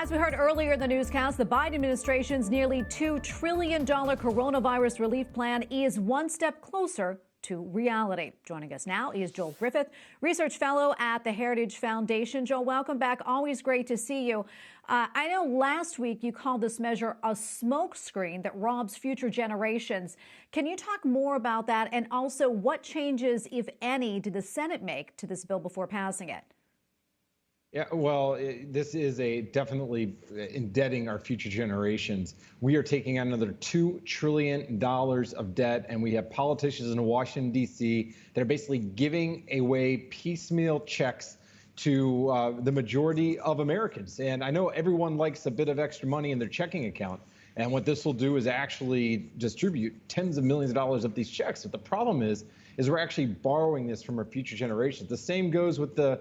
As we heard earlier in the newscast, the Biden administration's nearly $2 trillion coronavirus relief plan is one step closer to reality. Joining us now is Joel Griffith, research fellow at the Heritage Foundation. Joel, welcome back. Always great to see you. I know last week you called this measure a smokescreen that robs future generations. Can you talk more about that? And also, what changes, if any, did the Senate make to this bill before passing it? Yeah, well, this is definitely indebting our future generations. We are taking on another $2 trillion of debt, and we have politicians in Washington, D.C. that are basically giving away piecemeal checks to the majority of Americans. And I know everyone likes a bit of extra money in their checking account. And what this will do is actually distribute tens of millions of dollars of these checks. But the problem is we're actually borrowing this from our future generations. The same goes with the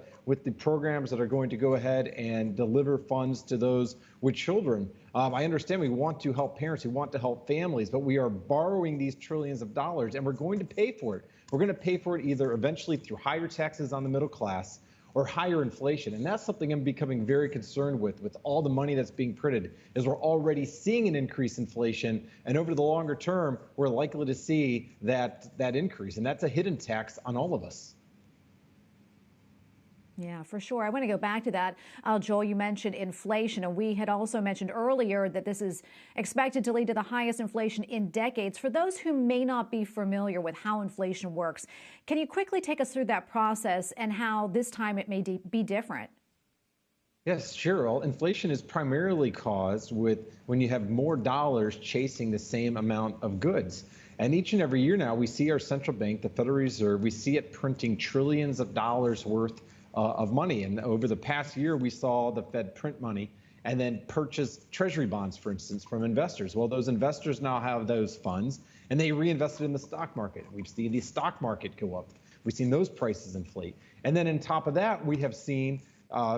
programs that are going to go ahead and deliver funds to those with children. I understand we want to help parents, we want to help families, but we are borrowing these trillions of dollars, and we're going to pay for it. We're going to pay for it either eventually through higher taxes on the middle class or higher inflation. And that's something I'm becoming very concerned with all the money that's being printed, is we're already seeing an increase in inflation. And over the longer term, we're likely to see that increase. And that's a hidden tax on all of us. Yeah, for sure. I want to go back to that. Joel, you mentioned inflation, and we had also mentioned earlier that this is expected to lead to the highest inflation in decades. For those who may not be familiar with how inflation works, can you quickly take us through that process and how this time it may be different? Yes, sure. Well, inflation is primarily caused when you have more dollars chasing the same amount of goods. And each and every year now, we see our central bank, the Federal Reserve, we see it printing trillions of dollars worth of money. And over the past year, we saw the Fed print money and then purchase treasury bonds, for instance, from investors. Well, those investors now have those funds and they reinvested in the stock market. We've seen the stock market go up. We've seen those prices inflate. And then on top of that, we have seen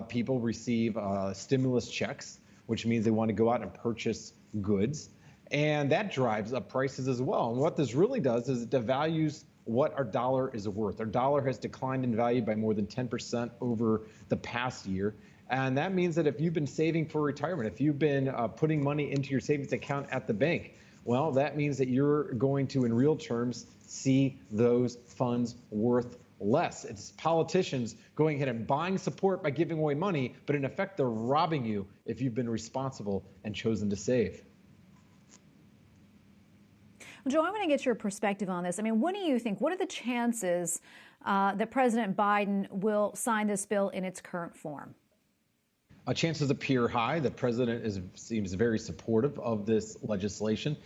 people receive stimulus checks, which means they want to go out and purchase goods. And that drives up prices as well. And what this really does is it devalues what our dollar is worth. Our dollar has declined in value by more than 10% over the past year. And that means that if you've been saving for retirement, if you've been putting money into your savings account at the bank, well, that means that you're going to, in real terms, see those funds worth less. It's politicians going ahead and buying support by giving away money, but in effect, they're robbing you if you've been responsible and chosen to save. Joe, I want to get your perspective on this. I mean, what do you think? What are the chances that President Biden will sign this bill in its current form? Chances appear high. The president seems very supportive of this legislation.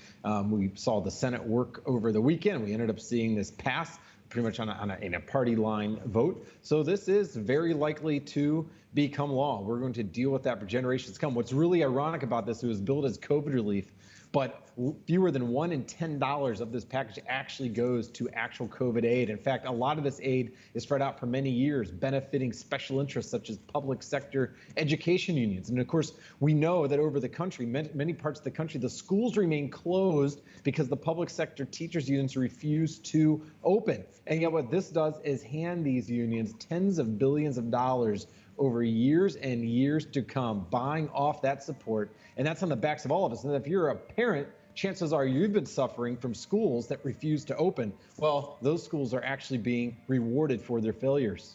We saw the Senate work over the weekend. We ended up seeing this pass pretty much in a party line vote. So this is very likely to become law. We're going to deal with that for generations to come. What's really ironic about this, it was billed as COVID relief, but fewer than $1 in $10 of this package actually goes to actual COVID aid. In fact, a lot of this aid is spread out for many years, benefiting special interests such as public sector education unions. And of course, we know that over the country, many parts of the country, the schools remain closed because the public sector teachers unions refuse to open. And yet what this does is hand these unions tens of billions of dollars over years and years to come, buying off that support. And that's on the backs of all of us. And if you're a parent, chances are you've been suffering from schools that refuse to open. Well, those schools are actually being rewarded for their failures.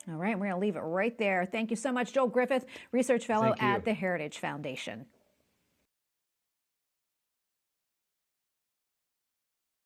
All right, we're going to leave it right there. Thank you so much, Joel Griffith, research fellow at the Heritage Foundation.